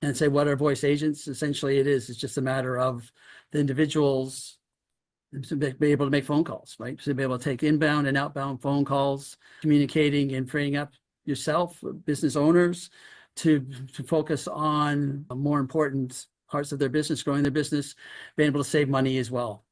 and say, what are voice agents? Essentially, it's just a matter of the individuals to be able to make phone calls, right? So be able to take inbound and outbound phone calls, communicating and freeing up yourself, business owners, to focus on more important parts of their business, growing their business, being able to save money as well.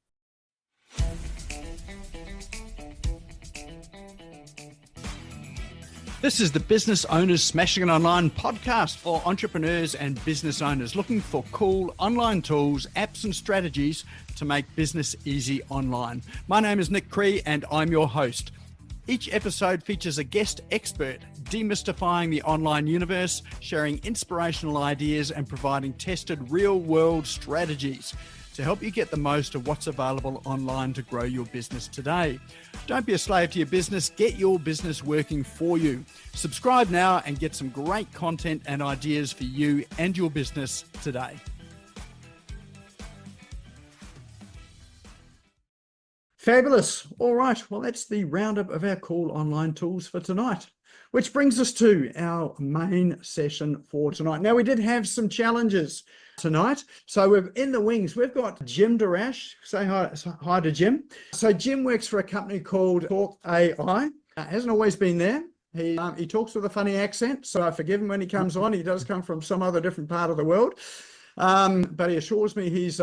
This is the Business Owners Smashing It Online podcast for entrepreneurs and business owners looking for cool online tools, apps and strategies to make business easy online. My name is Nick Cree and I'm your host. Each episode features a guest expert demystifying the online universe, sharing inspirational ideas and providing tested real-world strategies to help you get the most of what's available online to grow your business today. Don't be a slave to your business, get your business working for you. Subscribe now and get some great content and ideas for you and your business today. Fabulous. All right, well, that's the roundup of our cool online tools for tonight, which brings us to our main session for tonight. Now, we did have some challenges tonight. So we're in the wings. We've got Jim Dorash. Say hi to Jim. So Jim works for a company called Talk AI. Hasn't always been there. He talks with a funny accent, so I forgive him when he comes on. He does come from some other different part of the world. But he assures me he's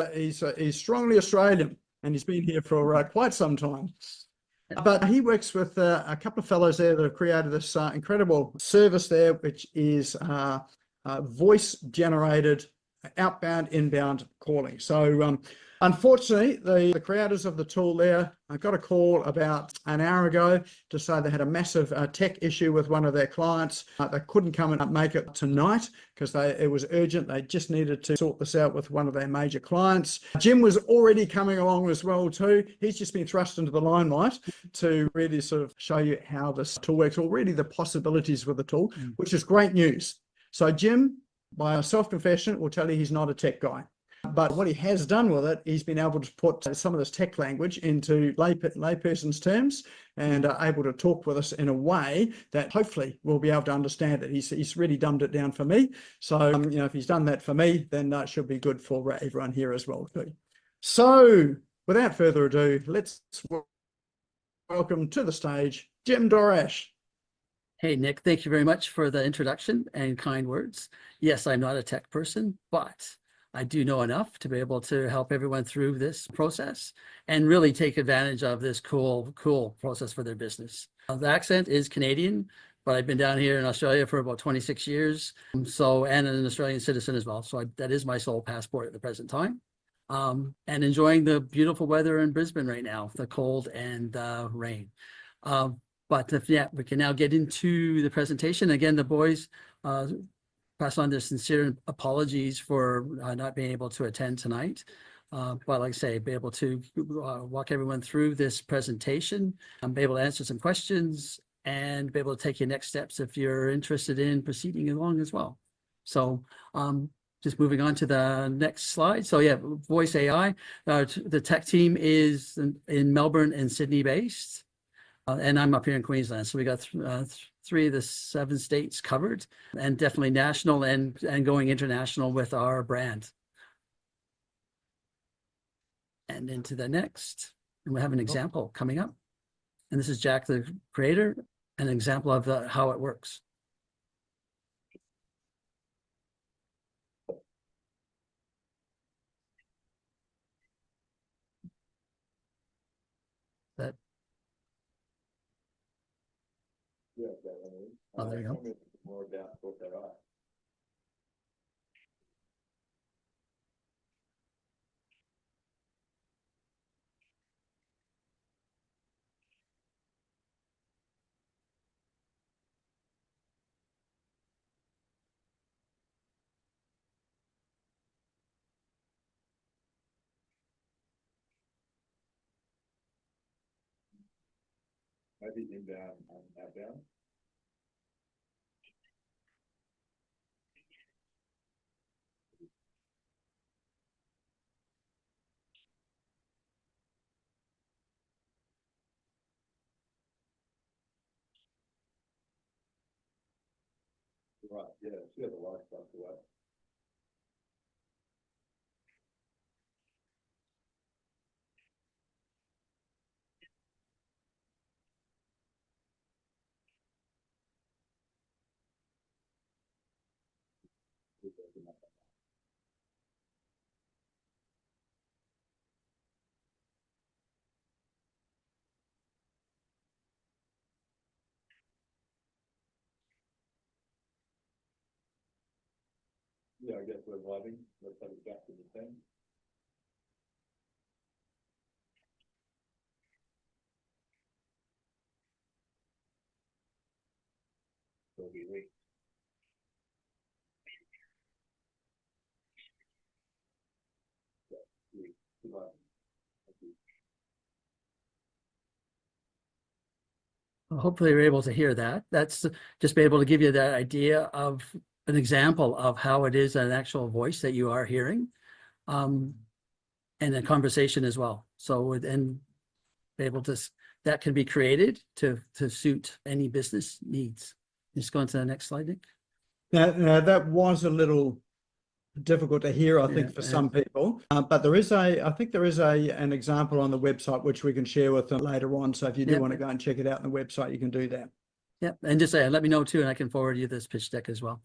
strongly Australian, and he's been here for quite some time. But he works with a couple of fellows there that have created this incredible service there, which is voice-generated outbound, inbound calling. So unfortunately, the creators of the tool there, I got a call about an hour ago to say they had a massive tech issue with one of their clients. They couldn't come and make it tonight because it was urgent. They just needed to sort this out with one of their major clients. Jim was already coming along as well too. He's just been thrust into the limelight to really sort of show you how this tool works, or really the possibilities with the tool, which is great news. So Jim, by self-confession, will tell you he's not a tech guy. But what he has done with it, he's been able to put some of this tech language into layperson's terms and able to talk with us in a way that hopefully we'll be able to understand it. He's really dumbed it down for me. So, if he's done that for me, then it should be good for everyone here as well too. So, without further ado, let's welcome to the stage, Jim Dorash. Hey, Nick, thank you very much for the introduction and kind words. Yes, I'm not a tech person, but I do know enough to be able to help everyone through this process and really take advantage of this cool process for their business. The accent is Canadian, but I've been down here in Australia for about 26 years. And an Australian citizen as well. So that is my sole passport at the present time. And enjoying the beautiful weather in Brisbane right now, the cold and rain. But we can now get into the presentation. Again, the boys pass on their sincere apologies for not being able to attend tonight. But like I say, be able to walk everyone through this presentation, be able to answer some questions, and be able to take your next steps if you're interested in proceeding along as well. So just moving on to the next slide. So yeah, Voice AI, the tech team is in Melbourne and Sydney based. And I'm up here in Queensland. So we got 3 of the 7 states covered, and definitely national and going international with our brand. And into the next, and we have an example coming up. And this is Jack, the creator, an example of how it works. That. Oh, there you go. More about what they are. Maybe inbound and outbound. Right, yeah, she has a lot of stuff to that. Yeah, I guess we're vibing. Let's have it back to the 10. So we wait. Hopefully you're able to hear that. That's just be able to give you that idea of an example of how it is an actual voice that you are hearing, and a conversation as well. So, and be able to, that can be created to suit any business needs. Just go on to the next slide, Nick. Now that was a little difficult to hear, I think, Yeah, for some people, but there is I think there is an example on the website which we can share with them later on. So if you do want to go and check it out on the website, you can do that. Yeah, and just let me know too, and I can forward you this pitch deck as well.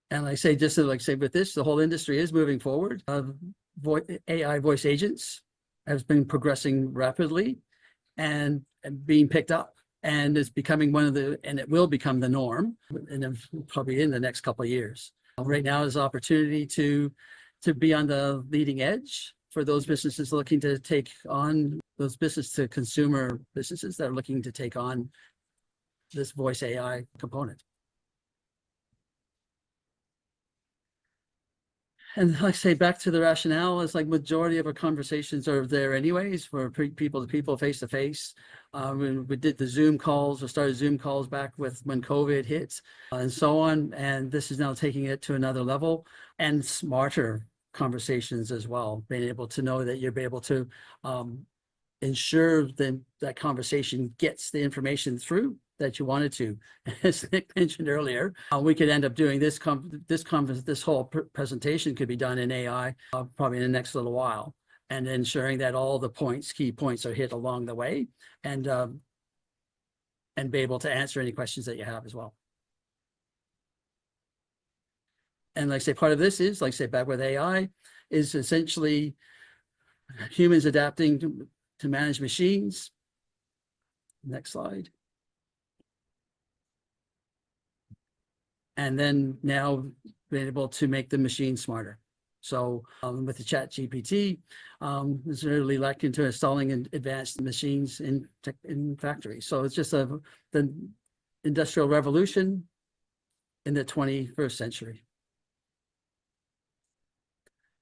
And like I say, just to like say with this, the whole industry is moving forward. AI voice agents has been progressing rapidly and being picked up, and is becoming one of the, and it will become the norm, and probably in the next couple of years. Right now is opportunity to be on the leading edge for those businesses looking to take on, those business to consumer businesses that are looking to take on this voice AI component. And like I say, back to the rationale, is like majority of our conversations are there anyways for people to people, face to face. We did the Zoom calls, or started Zoom calls back with when COVID hit, and so on. And this is now taking it to another level, and smarter conversations as well, being able to know that you'll be able to ensure that conversation gets the information through that you wanted to. As Nick mentioned earlier, we could end up doing this whole presentation could be done in AI probably in the next little while, and ensuring that all the key points are hit along the way, and be able to answer any questions that you have as well. And like I say, part of this is, like I say, back with AI, is essentially humans adapting to manage machines. Next slide. And then now being able to make the machine smarter. So with the chat GPT, it's really like into installing advanced machines in factories. So it's just the industrial revolution in the 21st century.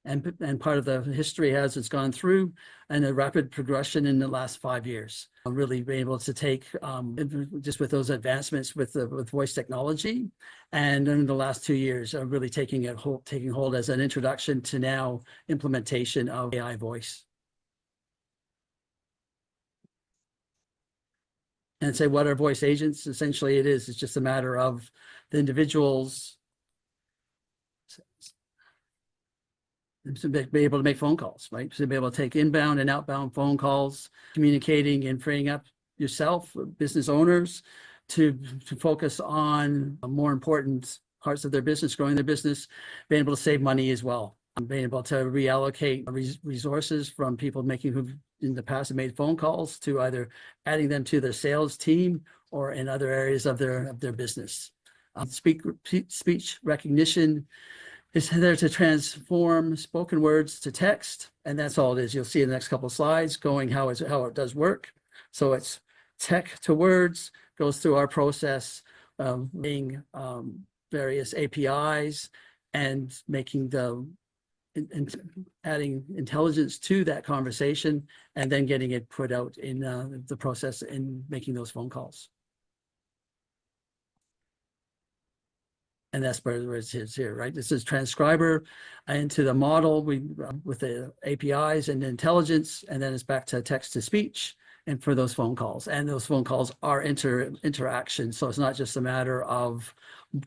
And part of the history as it's gone through, and a rapid progression in the last 5 years. Really being able to take, just with those advancements with voice technology, and in the last 2 years, really taking hold as an introduction to now implementation of AI voice. And say, what are voice agents? Essentially, it's just a matter of the individuals to be able to make phone calls, right? To be able to take inbound and outbound phone calls, communicating and freeing up yourself, business owners, to focus on more important parts of their business, growing their business, being able to save money as well, being able to reallocate resources from people who in the past have made phone calls to either adding them to their sales team or in other areas of their business. Speech recognition is there to transform spoken words to text, and that's all it is. You'll see in the next couple of slides going how it does work. So it's text to words, goes through our process, being various APIs, and making adding intelligence to that conversation, and then getting it put out in the process in making those phone calls. And that's where it is here, right? This is transcriber into the model with the APIs and intelligence, and then it's back to text to speech, and for those phone calls. And those phone calls are interaction. So it's not just a matter of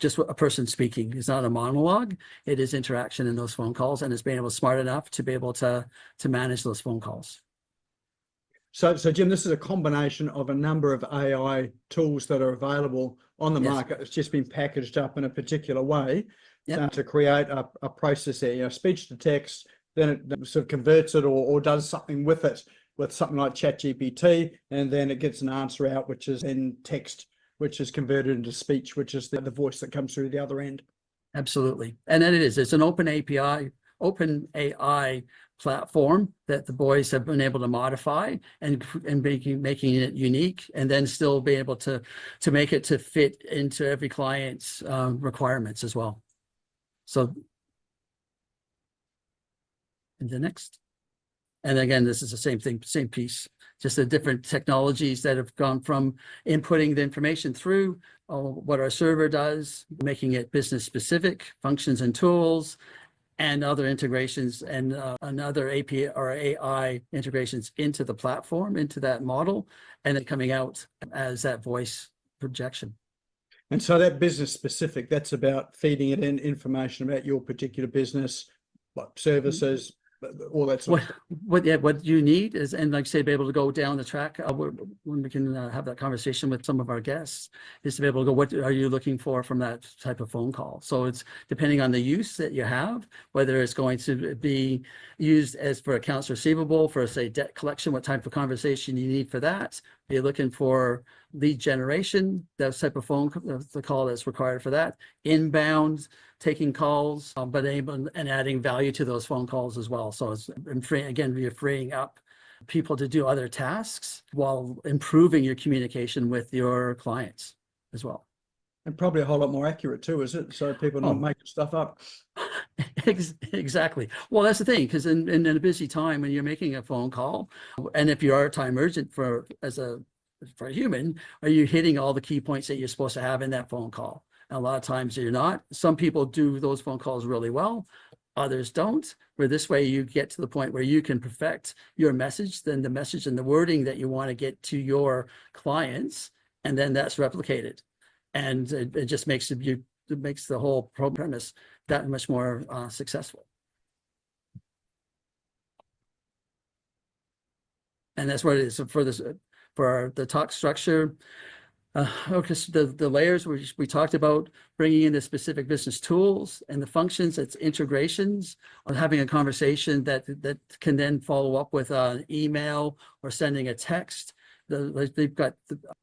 just a person speaking. It's not a monologue. It is interaction in those phone calls, and it's being able to smart enough to be able to manage those phone calls. So Jim, this is a combination of a number of AI tools that are available on the Yes. market. It's just been packaged up in a particular way Yep. to create a process there, you know, speech to text, then it sort of converts it or does something with it, with something like ChatGPT, and then it gets an answer out, which is in text, which is converted into speech, which is the voice that comes through the other end. Absolutely. And then it's an open API, open AI platform that the boys have been able to modify and making it unique, and then still be able to make it to fit into every client's requirements as well. So the next, and again, this is the same thing, same piece, just the different technologies that have gone from inputting the information through what our server does, making it business specific, functions and tools, and other integrations and other API or AI integrations into the platform, into that model, and then coming out as that voice projection. And so that business specific, that's about feeding it in information about your particular business, like services, all that sort of stuff. What you need is, and like say, be able to go down the track when we can have that conversation with some of our guests, is to be able to go, what are you looking for from that type of phone call? So it's depending on the use that you have, whether it's going to be used as for accounts receivable, for say debt collection, what type of conversation you need for that. Are you looking for lead generation, that type of phone, the call that's required for that, inbound, taking calls, but able and adding value to those phone calls as well. So it's again, you're freeing up people to do other tasks while improving your communication with your clients as well. And probably a whole lot more accurate too, is it? So people not making stuff up. Exactly. Well, that's the thing, because in a busy time when you're making a phone call, and if you are time urgent for a human, are you hitting all the key points that you're supposed to have in that phone call? And a lot of times you're not. Some people do those phone calls really well, others don't. Where this way you get to the point where you can perfect your message, then the message and the wording that you want to get to your clients, and then that's replicated. And it just makes it makes the whole premise that much more successful. And that's what it is. So for the talk structure, okay, so the layers we talked about, bringing in the specific business tools and the functions, it's integrations, on having a conversation that can then follow up with an email or sending a text. They've got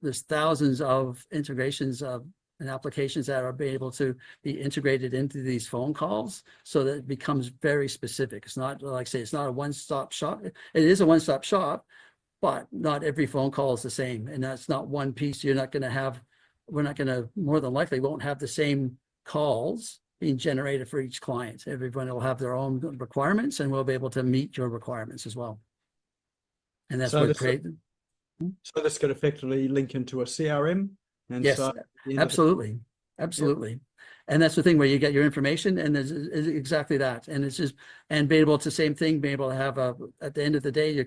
there's thousands of integrations and applications that are able to be integrated into these phone calls, so that it becomes very specific. It's not, like I say, it's not a one-stop shop. It is a one-stop shop, but not every phone call is the same. And that's not one piece. We're not going to, more than likely won't have the same calls being generated for each client. Everyone will have their own requirements, and we'll be able to meet your requirements as well. And that's what created. So this could effectively link into a CRM. And yes, so absolutely. Absolutely. Yep. And that's the thing where you get your information, and it's exactly that. And it's just, and be able to, same thing, be able to have at the end of the day, you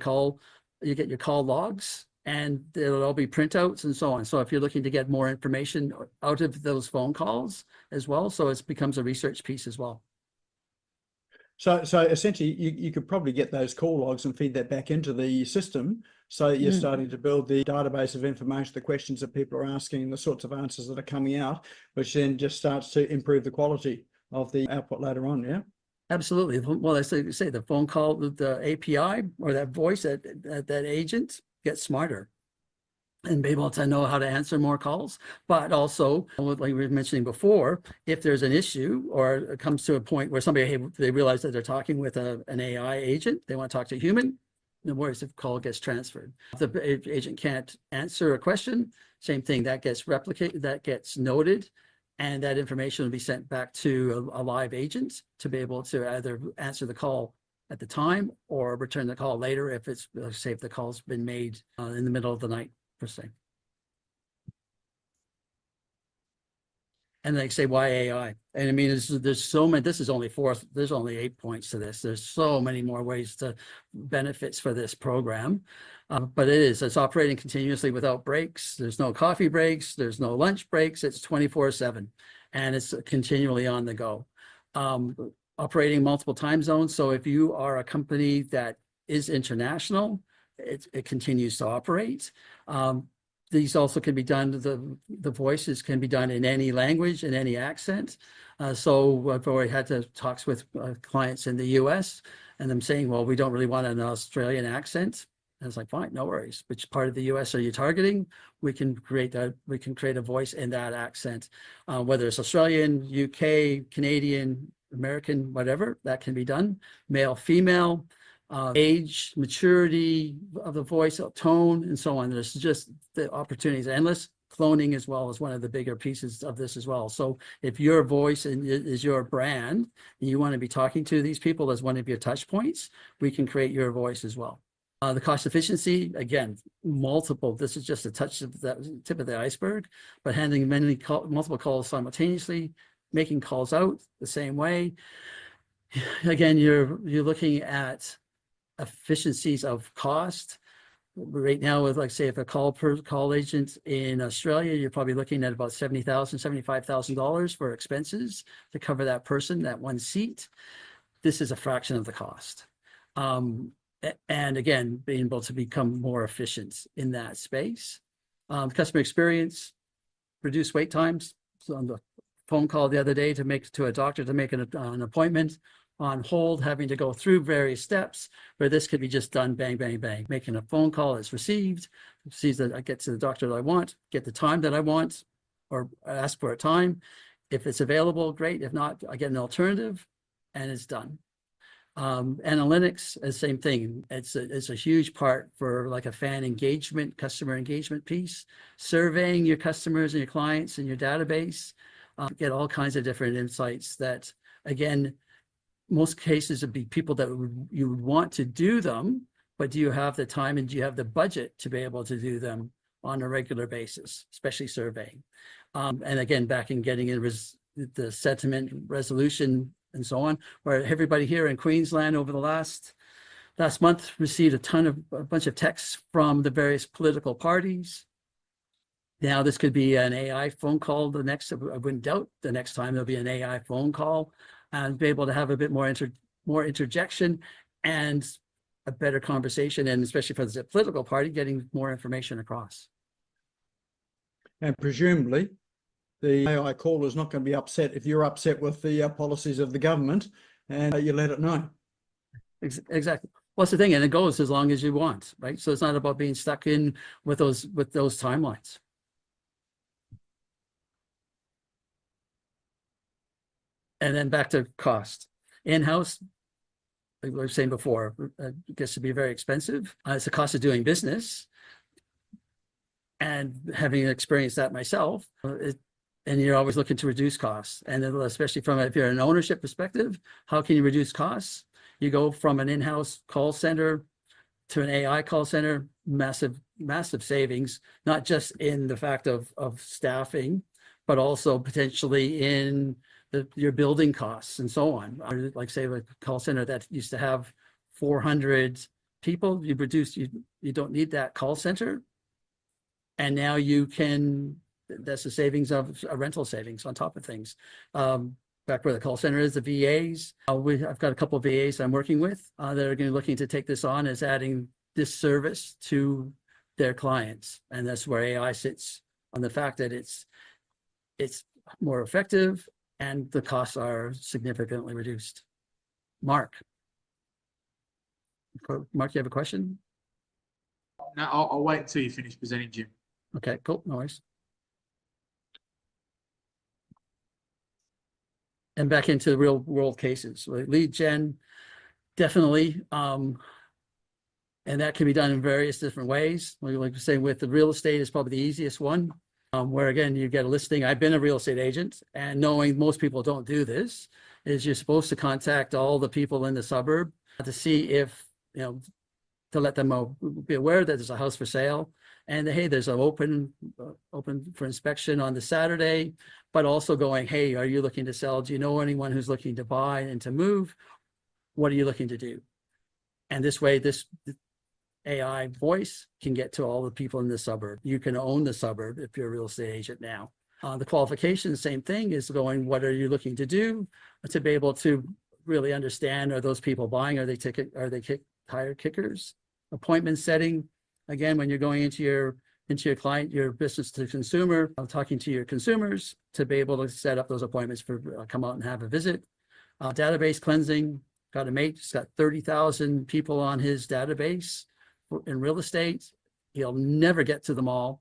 get your call logs, and there'll all be printouts and so on. So if you're looking to get more information out of those phone calls as well, so it becomes a research piece as well. So essentially you could probably get those call logs and feed that back into the system. So you're starting to build the database of information, the questions that people are asking, the sorts of answers that are coming out, which then just starts to improve the quality of the output later on. Yeah. Absolutely. Well, I say the phone call, the API or that voice, that agent gets smarter and be able to know how to answer more calls. But also, like we were mentioning before, if there's an issue or it comes to a point where they realize that they're talking with an AI agent, they want to talk to a human, no worries if the call gets transferred. If the agent can't answer a question, same thing, that gets replicated, that gets noted, and that information will be sent back to a live agent to be able to either answer the call at the time or return the call later if it's, say, if the call's been made in the middle of the night, per se. And they say, why AI? And I mean, there's so many, this is only there's only 8 points to this. There's so many more ways to benefits for this program. But it's operating continuously without breaks. There's no coffee breaks. There's no lunch breaks. It's 24/7, and it's continually on the go. Operating multiple time zones. So if you are a company that is international, it continues to operate. these also can be done, the voices can be done in any language, in any accent. So I've already had talks with clients in the US and them saying, well, we don't really want an Australian accent. And it's like, fine, no worries. Which part of the US are you targeting? We can create that, we can create a voice in that accent, whether it's Australian, UK, Canadian, American, whatever, that can be done. Male, female, age, maturity of the voice, tone, and so on. There's just the opportunities endless. Cloning as well is one of the bigger pieces of this as well. So if your voice is your brand and you want to be talking to these people as one of your touch points, we can create your voice as well. The cost efficiency, again, multiple. This is just a touch of the tip of the iceberg, but handling multiple calls simultaneously, making calls out the same way. Again, you're looking at efficiencies of cost. Right now, with, like, say, if a call agent in Australia, you're probably looking at about $70,000, $75,000 for expenses to cover that person, that one seat. This is a fraction of the cost. And again, being able to become more efficient in that space. Customer experience, reduce wait times. So on the phone call the other day to a doctor to make an appointment, on hold, having to go through various steps, where this could be just done bang, bang, bang. Making a phone call is received, sees that I get to the doctor that I want, get the time that I want, or ask for a time. If it's available, great. If not, I get an alternative, and it's done. Analytics, the same thing. It's a huge part for like a fan engagement, customer engagement piece. Surveying your customers and your clients and your database, get all kinds of different insights that, again, most cases would be people that you would want to do them, but do you have the time and do you have the budget to be able to do them on a regular basis, especially surveying? And again, back in getting in the sentiment resolution and so on, where everybody here in Queensland over the last month received a bunch of texts from the various political parties. Now this could be an AI phone call. I wouldn't doubt the next time there'll be an AI phone call, and be able to have a bit more interjection and a better conversation, and especially for the political party, getting more information across. And presumably, the AI caller is not going to be upset if you're upset with the policies of the government, and you let it know. Exactly. Well, that's the thing, and it goes as long as you want, right? So it's not about being stuck in with those timelines. And then back to cost. In-house, like we were saying before, gets to be very expensive. It's the cost of doing business. And having experienced that myself, and you're always looking to reduce costs. And then especially if you're an ownership perspective, how can you reduce costs? You go from an in-house call center to an AI call center, massive savings, not just in the fact of staffing, but also potentially in your building costs and so on. Like, say, a call center that used to have 400 people, you don't need that call center. And now that's the savings of a rental savings on top of things. Back where the call center is, the VAs, I've got a couple of VAs I'm working with that are going to be looking to take this on as adding this service to their clients. And that's where AI sits, on the fact that it's more effective and the costs are significantly reduced. Mark, you have a question? No, I'll wait until you finish presenting, Jim. Okay, cool, no worries. And back into the real world cases, lead gen, definitely. And that can be done in various different ways. Like we're saying, with the real estate is probably the easiest one, where again, you get a listing. I've been a real estate agent, and knowing most people don't do this, is you're supposed to contact all the people in the suburb to see if, to let them be aware that there's a house for sale, and hey, there's an open for inspection on the Saturday, but also going, hey, are you looking to sell? Do you know anyone who's looking to buy and to move? What are you looking to do? And this way, this AI voice can get to all the people in the suburb. You can own the suburb if you're a real estate agent now. The qualification, same thing, is going, what are you looking to do to be able to really understand, are those people buying? Are they tire kickers? Appointment setting, again, when you're going into your into your client, your business to consumer, talking to your consumers to be able to set up those appointments for come out and have a visit. Database cleansing, got a mate, he's got 30,000 people on his database in real estate. He'll never get to them all.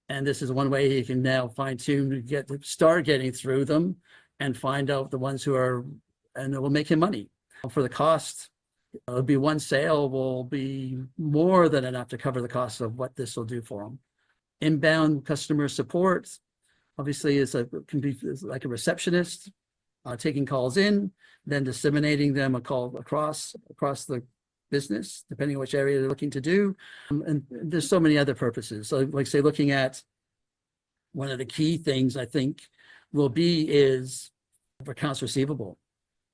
And this is one way he can now fine tune to start getting through them and find out the ones who are, and it will make him money. For the cost, it'll be one sale will be more than enough to cover the cost of what this will do for him. Inbound customer support, obviously can be like a receptionist, taking calls in, then disseminating them across the business, depending on which area they're looking to do. And there's so many other purposes. So like say, looking at one of the key things I think will be is accounts receivable,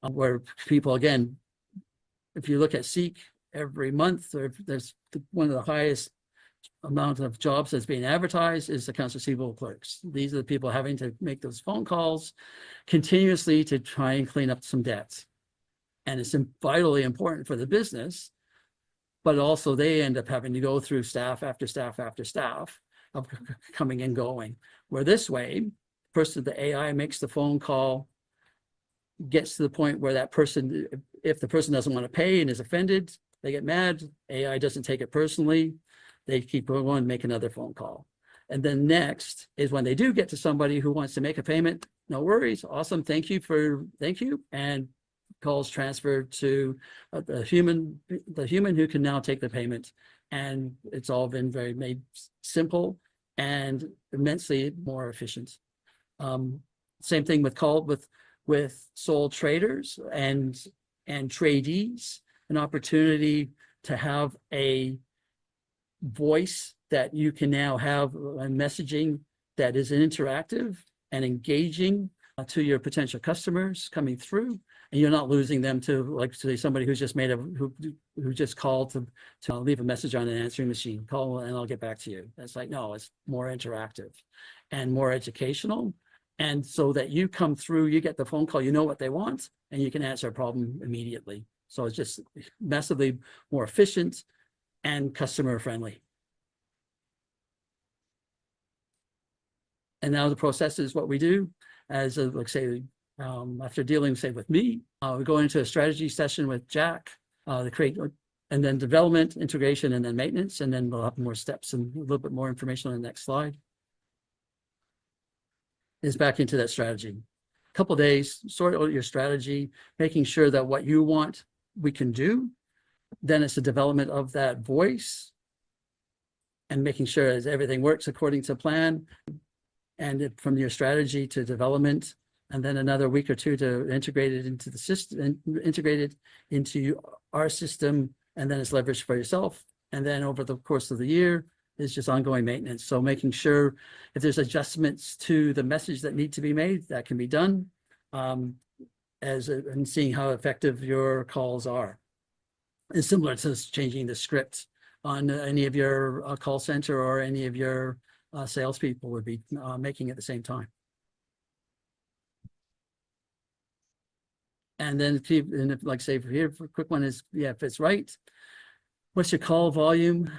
where people, again, if you look at Seek every month, there's one of the highest amount of jobs that's being advertised is accounts receivable clerks. These are the people having to make those phone calls continuously to try and clean up some debts. And it's vitally important for the business, but also they end up having to go through staff after staff after staff of coming and going. Where this way, the AI makes the phone call, gets to the point where that person, if the person doesn't want to pay and is offended, they get mad, AI doesn't take it personally, they keep going and make another phone call. And then next is when they do get to somebody who wants to make a payment, no worries, awesome, thank you, and calls transferred to the human who can now take the payment. And it's all been made simple and immensely more efficient. Same thing with sole traders and tradies, an opportunity to have a voice that you can now have a messaging that is interactive and engaging to your potential customers coming through, and you're not losing them to, like, say, somebody who's just who just called to leave a message on an answering machine, call and I'll get back to you. That's like, no, it's more interactive and more educational. And so that you come through, you get the phone call, you know what they want, and you can answer a problem immediately. So it's just massively more efficient and customer friendly. And now the process is what we do as like say, after dealing, say, with me, we go into a strategy session with Jack, to create, and then development, integration, and then maintenance. And then we'll have more steps and a little bit more information on the next slide. Is back into that strategy. A couple of days, sort out your strategy, making sure that what you want, we can do. Then it's the development of that voice and making sure as everything works according to plan. And from your strategy to development, and then another week or two to integrate it into the system, integrate it into our system, and then it's leveraged for yourself. And then over the course of the year is just ongoing maintenance. So making sure if there's adjustments to the message that need to be made, that can be done, and seeing how effective your calls are. It's similar to changing the script on any of your call center or any of your salespeople would be making at the same time. And then like say here, for a quick one is, yeah, if it's right, what's your call volume?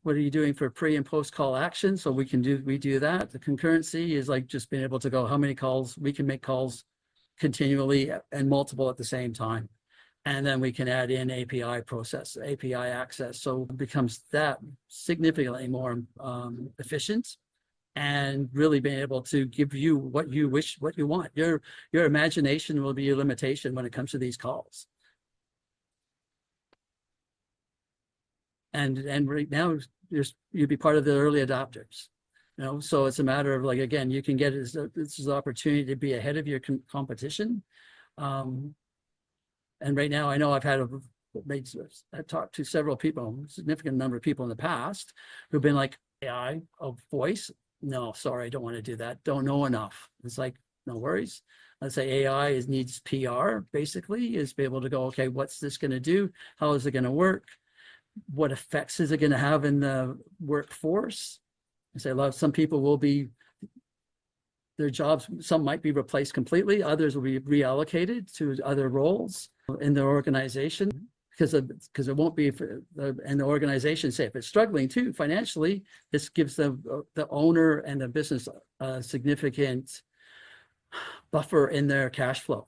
What are you doing for pre and post call action? So we do that. The concurrency is like just being able to go how many calls, we can make calls continually and multiple at the same time. And then we can add in API access. So it becomes that significantly more efficient, and really being able to give you what you wish, what you want. Your imagination will be your limitation when it comes to these calls. And right now, you'd be part of the early adopters. So it's a matter of, like, again, you can get this is the opportunity to be ahead of your competition. And right now, I know I've talked to several people, a significant number of people in the past who've been like, AI of voice. No, sorry, I don't want to do that. Don't know enough. It's like, no worries. Let's say AI needs PR, basically, is be able to go, okay, what's this going to do? How is it going to work? What effects is it going to have in the workforce? I say some people will be, their jobs, some might be replaced completely. Others will be reallocated to other roles in their organization. because it won't be for and the organization, say if it's struggling too financially, this gives the owner and the business a significant buffer in their cash flow,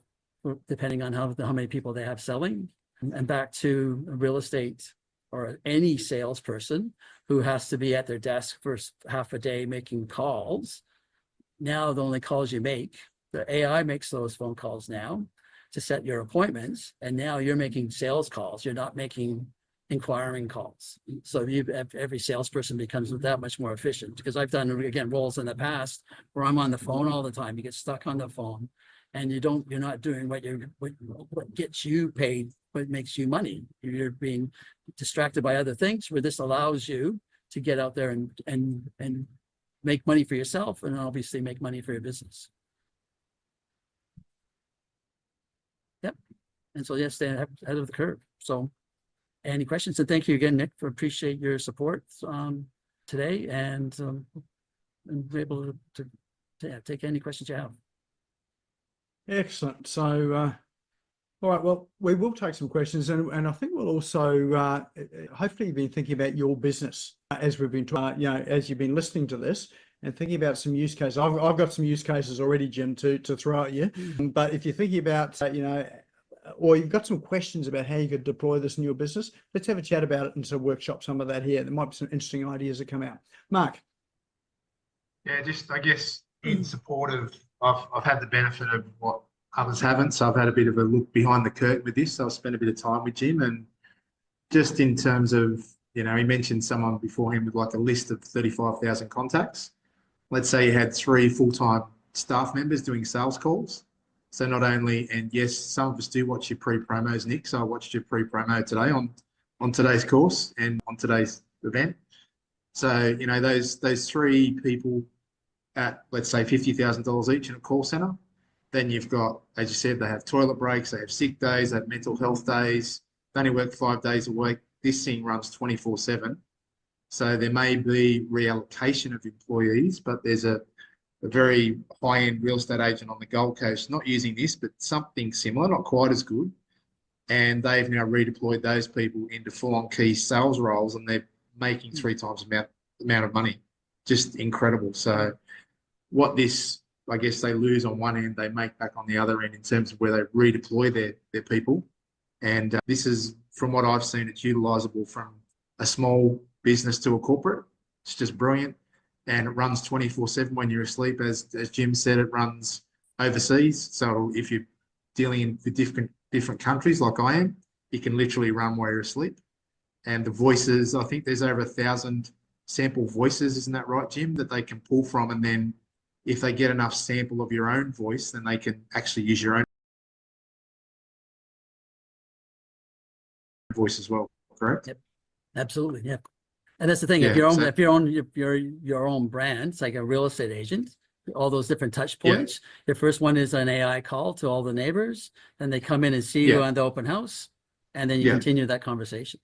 depending on how many people they have selling. And back to real estate or any salesperson who has to be at their desk for half a day making calls. Now the only calls you make, the AI makes those phone calls now to set your appointments, and now you're making sales calls. You're not making inquiring calls. So every salesperson becomes that much more efficient, because I've done, again, roles in the past where I'm on the phone all the time. You get stuck on the phone and you're not doing what gets you paid, what makes you money. You're being distracted by other things, where this allows you to get out there and make money for yourself, and obviously make money for your business. Yep. And so, yes, stay ahead of the curve. So any questions? And thank you again, Nick, for appreciate your support today, and be able to take any questions you have. Excellent. So, all right, well, we will take some questions, and I think we'll also hopefully be thinking about your business as we've been talking, as you've been listening to this and thinking about some use cases. I've got some use cases already, Jim, to throw at you. But if you're thinking about, or you've got some questions about how you could deploy this in your business, let's have a chat about it and so workshop some of that here. There might be some interesting ideas that come out. Mark. Yeah, just I guess in support of, I've had the benefit of what others haven't, so I've had a bit of a look behind the curtain with this. So I've spent a bit of time with Jim, and just in terms of, he mentioned someone before him with like a list of 35,000 contacts. Let's say you had 3 full-time staff members doing sales calls. So not only, and yes, some of us do watch your pre-promos, Nick. So I watched your pre-promo today on today's course and on today's event. So, those 3 people at, let's say, $50,000 each in a call center. Then you've got, as you said, they have toilet breaks, they have sick days, they have mental health days. They only work 5 days a week. This thing runs 24/7. So there may be reallocation of employees, but there's a very high-end real estate agent on the Gold Coast not using this, but something similar, not quite as good. And they've now redeployed those people into full-on key sales roles, and they're making 3 times the amount of money. Just incredible. So what this, I guess, they lose on one end, they make back on the other end in terms of where they redeploy their people. And this is, from what I've seen, it's utilizable from a small business to a corporate. It's just brilliant. And it runs 24/7 when you're asleep. As Jim said, it runs overseas. So if you're dealing with different countries like I am, you can literally run while you're asleep. And the voices, I think there's over 1,000 sample voices, isn't that right, Jim, that they can pull from? And then if they get enough sample of your own voice, then they can actually use your own voice as well, correct? Yep, absolutely. Yeah. And that's the thing. Yeah, if you're your own brand, it's like a real estate agent, all those different touch points. Your first one is an AI call to all the neighbors, then they come in and see you on the open house, and then you continue that conversation.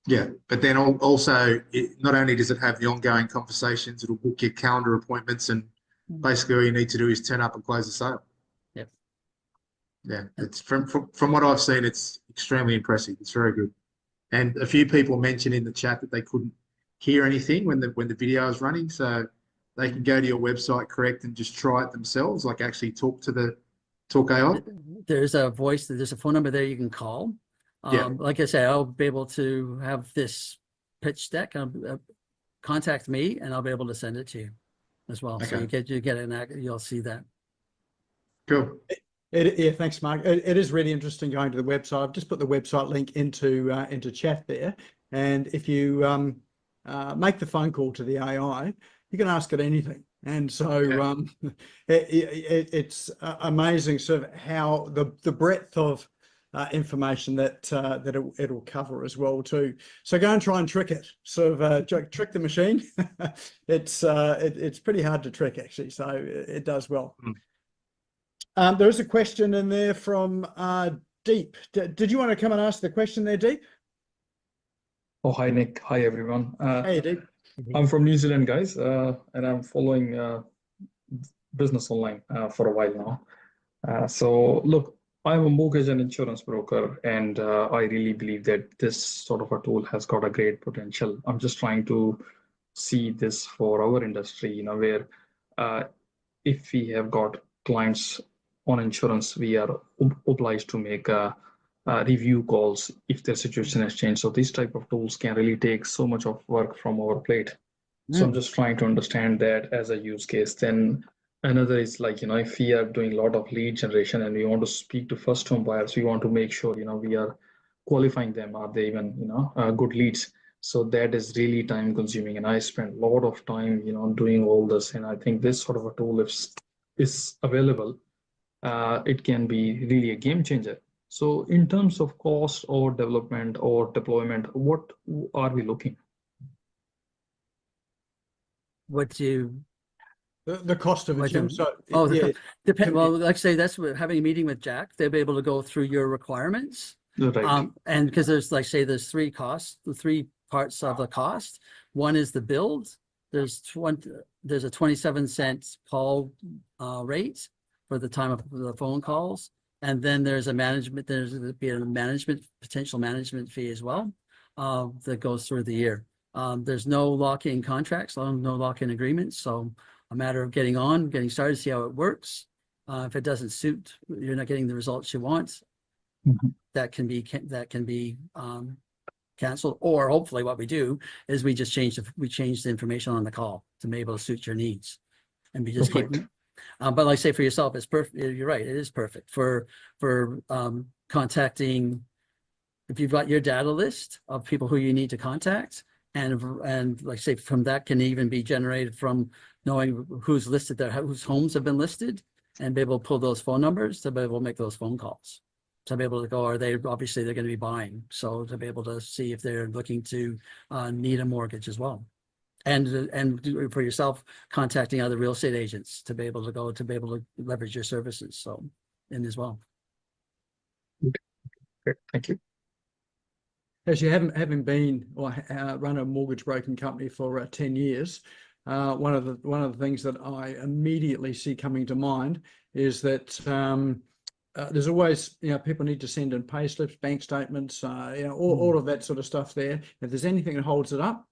Yeah, but then also, not only does it have the ongoing conversations, it'll book your calendar appointments, and basically all you need to do is turn up and close the sale. Yep. Yeah, it's from what I've seen, it's extremely impressive. It's very good. And a few people mentioned in the chat that they couldn't hear anything when the video is running, so they can go to your website, correct, and just try it themselves, like actually talk AI. There's a voice, there's a phone number there you can call. Like I said, I'll be able to have this pitch deck. Contact me, and I'll be able to send it to you as well. Okay. So you get it, you'll see that. Cool. Yeah, thanks, Mark. It is really interesting going to the website. I've just put the website link into chat there, and if you make the phone call to the AI, you can ask it anything. And so it's amazing sort of how the breadth of information that it'll cover as well too. So go and try and trick it. Sort of trick the machine. It's pretty hard to trick, actually. So it does well. There is a question in there from Deep. Did you want to come and ask the question there, Deep? Oh, hi, Nick. Hi, everyone. Hey, Deep. I'm from New Zealand, guys, and I'm following business online for a while now. So, look, I'm a mortgage and insurance broker, and I really believe that this sort of a tool has got a great potential. I'm just trying to see this for our industry, where uh, if we have got clients on insurance, we are obliged to make review calls if their situation has changed. So these type of tools can really take so much of work from our plate. So I'm just trying to understand that as a use case. Then another is like, if we are doing a lot of lead generation and we want to speak to first home buyers, we want to make sure, we are qualifying them. Are they even, good leads? So that is really time consuming. And I spend a lot of time, doing all this. And I think this sort of a tool is available. It can be really a game changer. So in terms of cost or development or deployment, what are we looking? What you The cost of it, what Jim. do- So oh yeah, depend. Well, like I say, that's what having a meeting with Jack. They'll be able to go through your requirements. Right. And because there's like say there's three costs, the three parts of the cost. One is the build. There's a 27-cent call rate for the time of the phone calls, and then there's a management. There's be a potential management fee as well that goes through the year. There's no lock-in contracts, no lock-in agreements, so a matter of getting started, see how it works. If it doesn't suit, you're not getting the results you want. Mhm. That can be canceled, or hopefully what we do is we just change the information on the call to be able to suit your needs, and we just Perfect. keep. But like say for yourself, it's perfect. You're right. It is perfect for contacting. If you've got your data list of people who you need to contact, and like say from that can even be generated from knowing who's listed there, whose homes have been listed, and be able to pull those phone numbers to be able to make those phone calls. To be able to go, obviously they're going to be buying, so to be able to see if they're looking to need a mortgage as well, and for yourself contacting other real estate agents to be able to leverage your services. So in as well. Great. Thank you. as you having been or run a mortgage broking company for 10 years, one of the things that I immediately see coming to mind is that there's always, people need to send in pay slips, bank statements, all of that sort of stuff there. If there's anything that holds it up,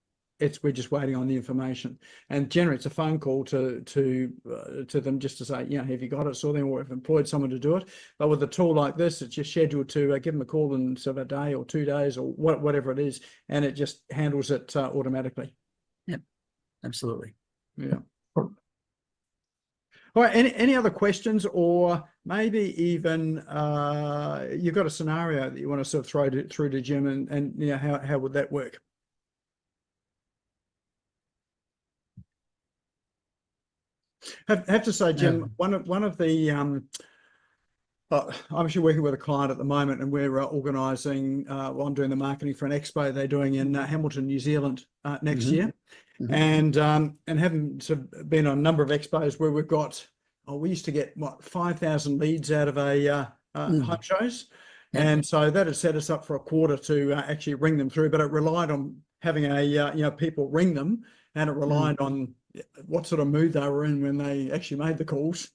we're just waiting on the information, and generally it's a phone call to them just to say, have you got it, sort of thing, or have employed someone to do it. But with a tool like this, it's just scheduled to give them a call in sort of a day or 2 days or whatever it is, and it just handles it automatically. Yep, absolutely. Yeah. All right. Any other questions, or maybe even you've got a scenario that you want to sort of throw through to Jim, and how would that work? Have to say, Jim, one of the I'm actually working with a client at the moment, and we're organising. I'm doing the marketing for an expo they're doing in Hamilton, New Zealand next year, and having sort of been on a number of expos where we've got. We used to get 5,000 leads out of a home shows, and so that had set us up for a quarter to actually ring them through. But it relied on having people ring them, and it relied on what sort of mood they were in when they actually made the calls.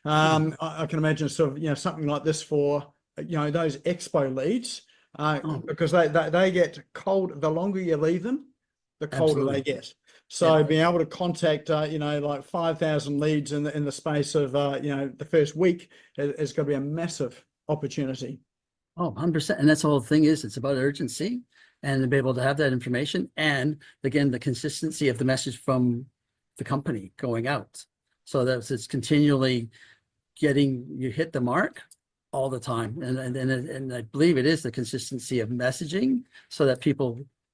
I can imagine sort of something like this for those expo leads, because they get cold. The longer you leave them, the colder they get. So being able to contact like 5,000 leads in the space of the first week is going to be a massive opportunity. Oh, 100%. And that's the whole thing is it's about urgency and to be able to have that information. And again, the consistency of the message from the company going out. So that it's continually you hit the mark all the time. And I believe it is the consistency of messaging so that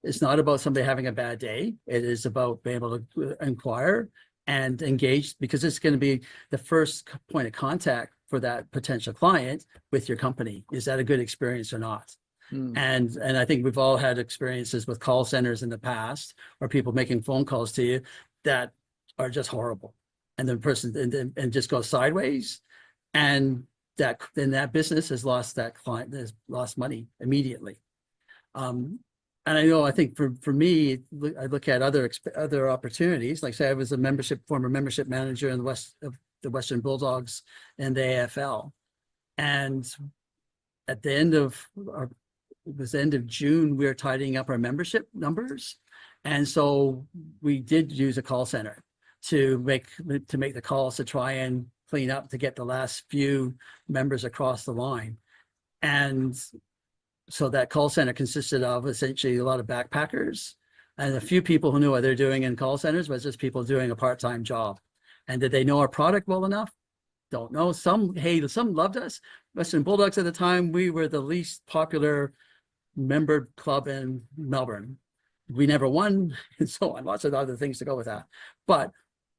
it's not about somebody having a bad day. It is about being able to inquire and engage, because it's going to be the first point of contact for that potential client with your company. Is that a good experience or not? And I think we've all had experiences with call centers in the past, or people making phone calls to you that are just horrible, and the person and just goes sideways, and that business has lost, that client has lost money immediately. And I think for me, I look at other opportunities. Like say I was a former membership manager in the Western Bulldogs and the AFL, and at the end of it was the end of June, we were tidying up our membership numbers. And so we did use a call center to make the calls to try and clean up to get the last few members across the line. And so that call center consisted of essentially a lot of backpackers and a few people who knew what they're doing in call centers, was just people doing a part-time job. And did they know our product well enough? Don't know. Some loved us. Western Bulldogs at the time, we were the least popular member club in Melbourne. We never won, and so on. Lots of other things to go with that. But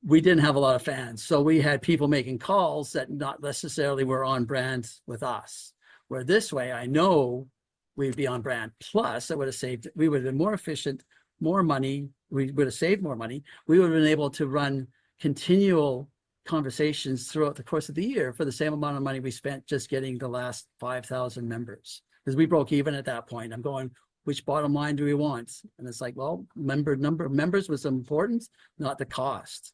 we didn't have a lot of fans. So we had people making calls that not necessarily were on brand with us. Where this way, I know we'd be on brand. Plus, it would have saved, we would have been more efficient, more money. We would have saved more money. We would have been able to run continual conversations throughout the course of the year for the same amount of money we spent just getting the last 5,000 members. Because we broke even at that point. I'm going, which bottom line do we want? And it's like, well, number of members was important, not the cost.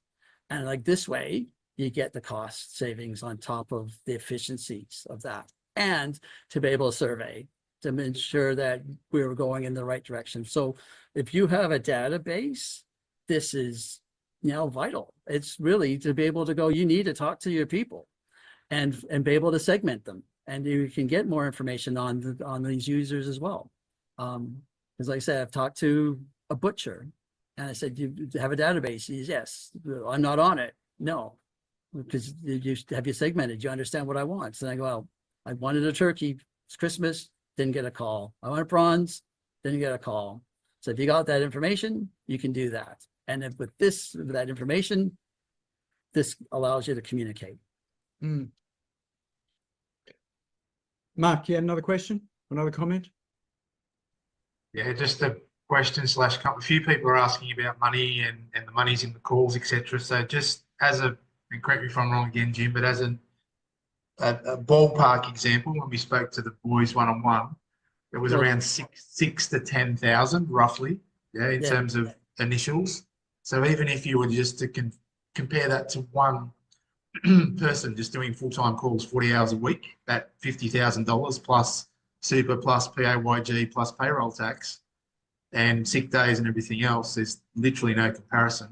And like this way, you get the cost savings on top of the efficiencies of that. And to be able to survey, to ensure that we were going in the right direction. So if you have a database, this is, you know, vital. It's really to be able to go, you need to talk to your people and be able to segment them. And you can get more information on these users as well. Because like I said, I've talked to a butcher and I said, you have a database? He says, yes. I'm not on it. No, because you have you segmented. You understand what I want. And I go, well, I wanted a turkey. It's Christmas. Didn't get a call. I wanted prawns. Didn't get a call. So if you got that information, you can do that. And if with that information, this allows you to communicate. Mm. Mark, you had another question, another comment? Yeah, just a question slash comment. A few people are asking about money and the money's in the calls, etc. So just as a, and correct me if I'm wrong again, Jim, but as a ballpark example, when we spoke to the boys one-on-one, it was around six to 10,000 roughly, in terms of initials. So even if you were just to compare that to one person just doing full-time calls 40 hours a week, that $50,000 plus super plus PAYG plus payroll tax and sick days and everything else, there's literally no comparison.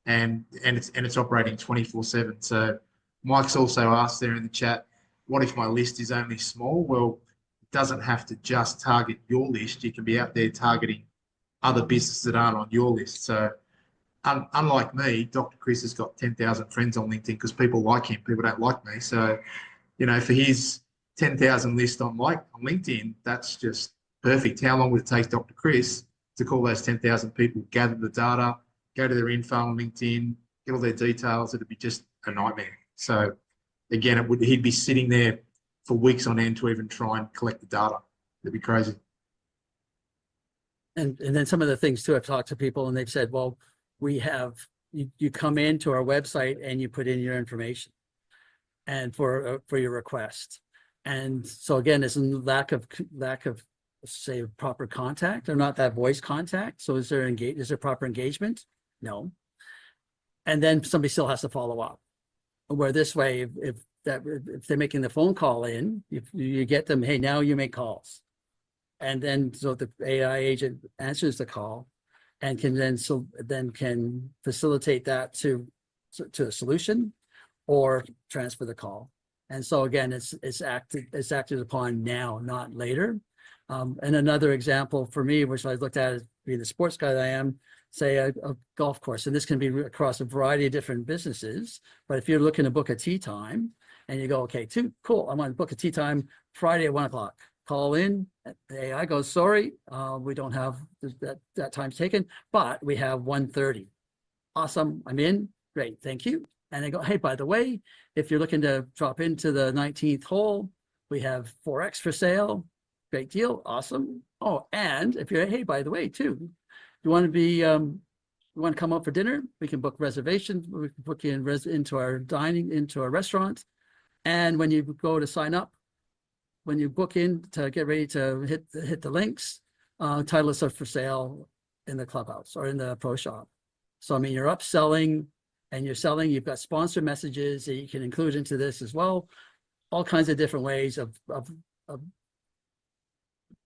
And it's operating 24/7. So Mike's also asked there in the chat, what if my list is only small? Well, it doesn't have to just target your list. You can be out there targeting other businesses that aren't on your list. So unlike me, Dr. Chris has got 10,000 friends on LinkedIn because people like him. People don't like me. So, you know, for his 10,000 list on LinkedIn, that's just perfect. How long would it take Dr. Chris to call those 10,000 people, gather the data, go to their info on LinkedIn, get all their details? It'd be just a nightmare. So again, he'd be sitting there for weeks on end to even try and collect the data. It'd be crazy. And then some of the things too, I've talked to people and they've said, well, we have, you come into our website and you put in your information and for your request. And so again, it's a lack of say proper contact or not that voice contact. So is there proper engagement? No. And then somebody still has to follow up. Where this way, if they're making the phone call in, if you get them, hey, now you make calls. And then so the AI agent answers the call and can then can facilitate that to a solution or transfer the call. And so again, it's acted upon now, not later. And another example for me, which I looked at as being the sports guy that I am, say a golf course, and this can be across a variety of different businesses. But if you're looking to book a tee time and you go, okay, cool, I want to book a tee time Friday at 1 o'clock. Call in, the AI goes, sorry, we don't have that time taken, but we have 1:30. Awesome, I'm in, great, thank you. And they go, hey, by the way, if you're looking to drop into the 19th hole, we have 4X for sale, great deal, awesome. Oh, and if you're, hey, by the way, too, you want to be, you want to come up for dinner, we can book reservations, we can book you into our restaurant. And when you go to sign up, when you book in to get ready to hit the links, titles are for sale in the clubhouse or in the pro shop. So, I mean, you're upselling and you're selling, you've got sponsor messages that you can include into this as well. All kinds of different ways of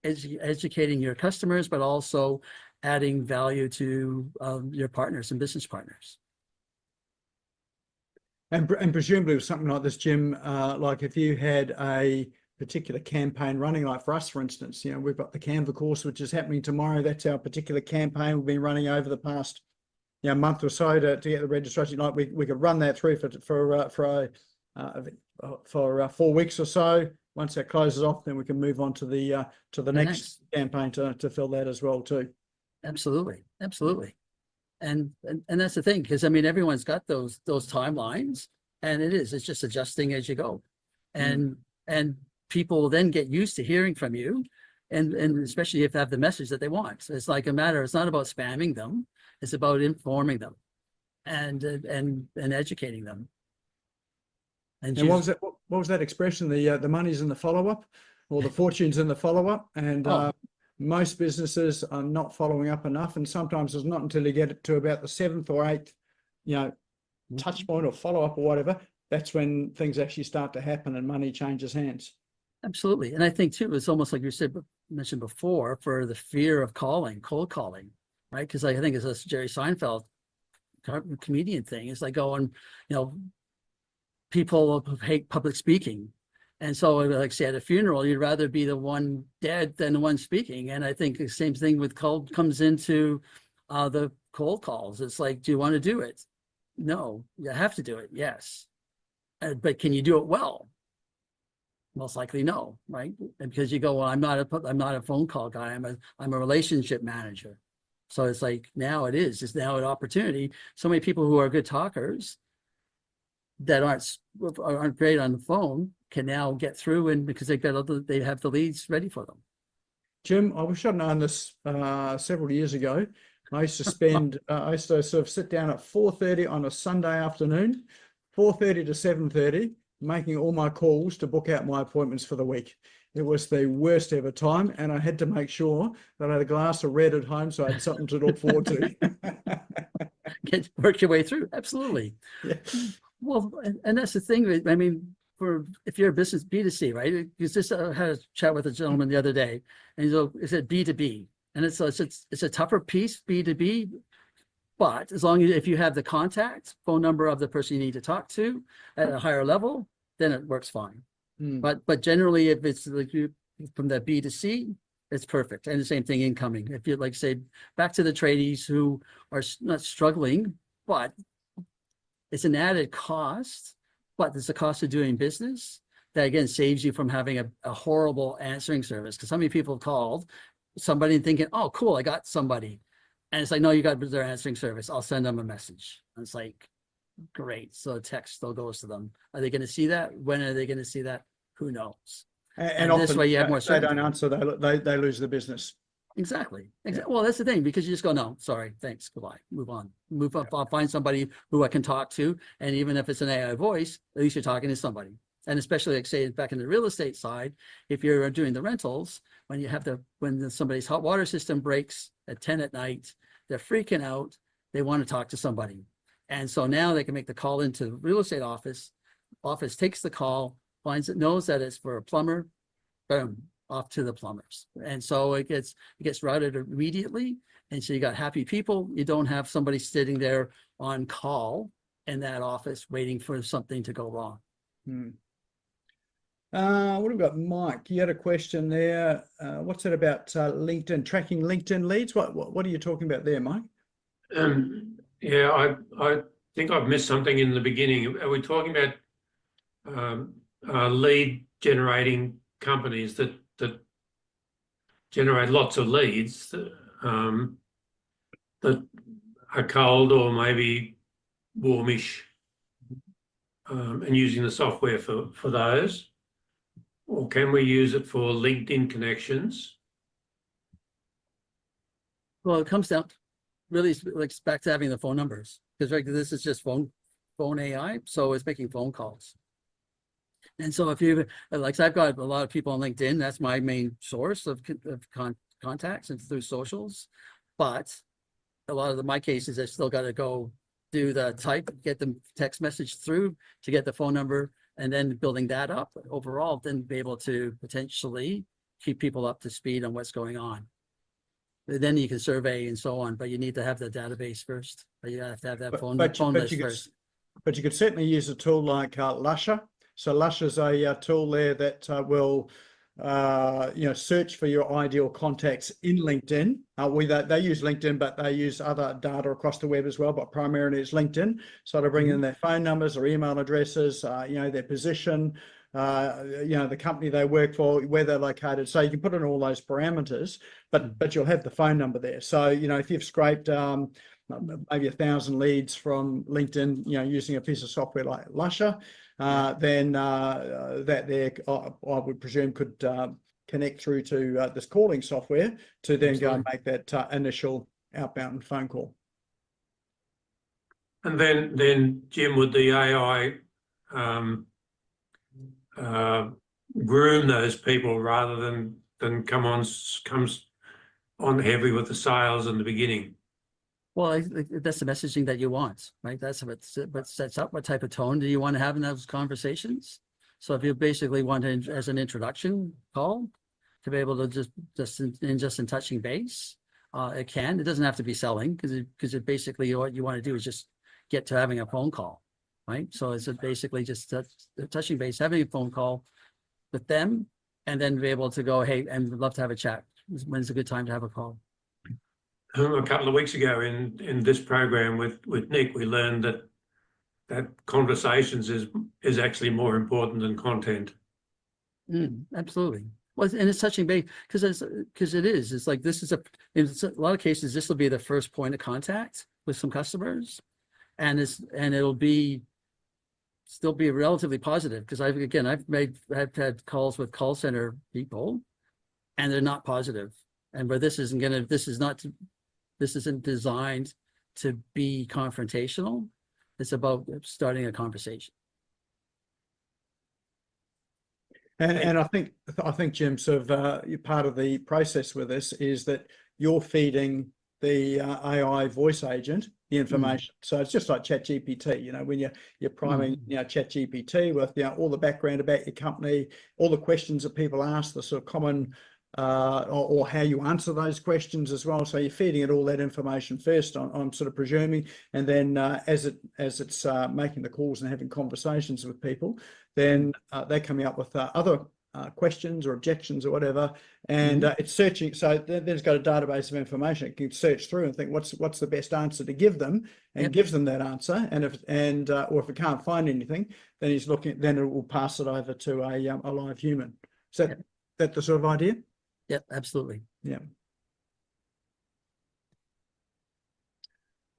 educating your customers, but also adding value to your partners and business partners. And presumably with something like this, Jim, like if you had a particular campaign running, like for us, for instance, you know, we've got the Canva course, which is happening tomorrow. That's our particular campaign we've been running over the past, you know, month or so to get the registration. Like we could run that through for 4 weeks or so. Once that closes off, then we can move on to the next campaign to fill that as well too. Absolutely, absolutely. And that's the thing, because I mean, everyone's got those timelines, and it's just adjusting as you go. And people will then get used to hearing from you, and especially if they have the message that they want. So it's like it's not about spamming them, it's about informing them and educating them. And what was that expression? The money's in the follow-up, or the fortune's in the follow-up. And most businesses are not following up enough, and sometimes it's not until you get it to about the 7th or 8th, you know, touch point or follow-up or whatever, that's when things actually start to happen and money changes hands. Absolutely. And I think too, it's almost like you mentioned before, for the fear of cold calling, right? Because I think it's a Jerry Seinfeld comedian thing. It's like going, you know, people hate public speaking. And so, like say at a funeral, you'd rather be the one dead than the one speaking. And I think the same thing with comes into the cold calls. It's like, do you want to do it? No, you have to do it. Yes. But can you do it well? Most likely no, right? And because you go, well, I'm not a phone call guy. I'm a relationship manager. So it's like, now it's now an opportunity. So many people who are good talkers that aren't great on the phone can now get through, and because they have the leads ready for them. Jim, I wish I'd known this several years ago. I used to spend, I used to sort of sit down at 4:30 on a Sunday afternoon, 4:30 to 7:30, making all my calls to book out my appointments for the week. It was the worst ever time, and I had to make sure that I had a glass of red at home so I had something to look forward to. Work your way through. Absolutely. Yeah. Well, and that's the thing. I mean, if you're a business B2C, right? Because just had a chat with a gentleman the other day, and he said B2B, and it's a tougher piece, B2B. But as long as if you have the contact phone number of the person you need to talk to at a higher level, then it works fine. But generally, if it's like from the B2C, it's perfect. And the same thing incoming. If you like say back to the tradies who are not struggling, but it's an added cost, but it's a cost of doing business that again saves you from having a horrible answering service. Because how many people called somebody and thinking, oh, cool, I got somebody. And it's like, no, you got their answering service. I'll send them a message. And it's like, great. So a text still goes to them. Are they going to see that? When are they going to see that? Who knows? And this often way you have more they certainty. don't answer, they lose the business. Exactly. Well, that's the thing, because you just go, no, sorry, thanks, goodbye, move on, move up. I'll find somebody who I can talk to. And even if it's an AI voice, at least you're talking to somebody. And especially like say back in the real estate side, if you're doing the rentals, when somebody's hot water system breaks at 10 at night, they're freaking out. They want to talk to somebody. And so now they can make the call into the real estate office takes the call, knows that it's for a plumber, boom, off to the plumbers. And so it gets routed immediately. And so you got happy people. You don't have somebody sitting there on call in that office waiting for something to go wrong. What have we got? Mike, you had a question there. What's it about LinkedIn, tracking LinkedIn leads? What are you talking about there, Mike? Yeah, I think I've missed something in the beginning. Are we talking about lead generating companies that generate lots of leads that are cold or maybe warmish, and using the software for those? Or can we use it for LinkedIn connections? Well, it comes down really like back to having the phone numbers, because right, this is just phone AI, so it's making phone calls. And so if you like, I've got a lot of people on LinkedIn. That's my main source of contacts and through socials. But a lot of my cases, I still got to go do the get the text message through to get the phone number, and then building that up overall, then be able to potentially keep people up to speed on what's going on. Then you can survey and so on, but you need to have the database first. But you have to have that phone list first. But you could certainly use a tool like Lusher. So Lusher is a tool there that will search for your ideal contacts in LinkedIn. They use LinkedIn, but they use other data across the web as well, but primarily it's LinkedIn. So to bring in their phone numbers or email addresses, their position, the company they work for, where they're located. So you can put in all those parameters, but you'll have the phone number there. So, if you've scraped maybe 1,000 leads from LinkedIn, using a piece of software like Lusher, then that there, I would presume, could connect through to this calling software to then go and make that initial outbound phone call. And then Jim, would the AI groom those people rather than comes on heavy with the sales in the beginning? Well, that's the messaging that you want, right? That's what sets up what type of tone do you want to have in those conversations. So if you basically want to, as an introduction call, to be able to just in touching base, it doesn't have to be selling, because it basically what you want to do is just get to having a phone call, right? So it's basically just touching base, having a phone call with them, and then be able to go, hey, and we'd love to have a chat. When's a good time to have a call? A couple of weeks ago in this program with Nick, we learned that conversations is actually more important than content. Absolutely. Well, and it's touching base because it is. It's like in a lot of cases, this will be the first point of contact with some customers, and it'll still be relatively positive, because I've had calls with call center people, and they're not positive. And where this isn't designed to be confrontational. It's about starting a conversation. And I think Jim, sort of part of the process with this is that you're feeding the AI voice agent the information. So it's just like ChatGPT, when you're priming ChatGPT with all the background about your company, all the questions that people ask, the sort of common or how you answer those questions as well. So you're feeding it all that information first, I'm sort of presuming, and then as it's making the calls and having conversations with people, then they're coming up with other questions or objections or whatever, and it's searching. So then it's got a database of information. It can search through and think what's the best answer to give them, and gives them that answer. And if it can't find anything, then he's looking. Then it will pass it over to a live human. Is that the sort of idea? Yep, absolutely. Yeah.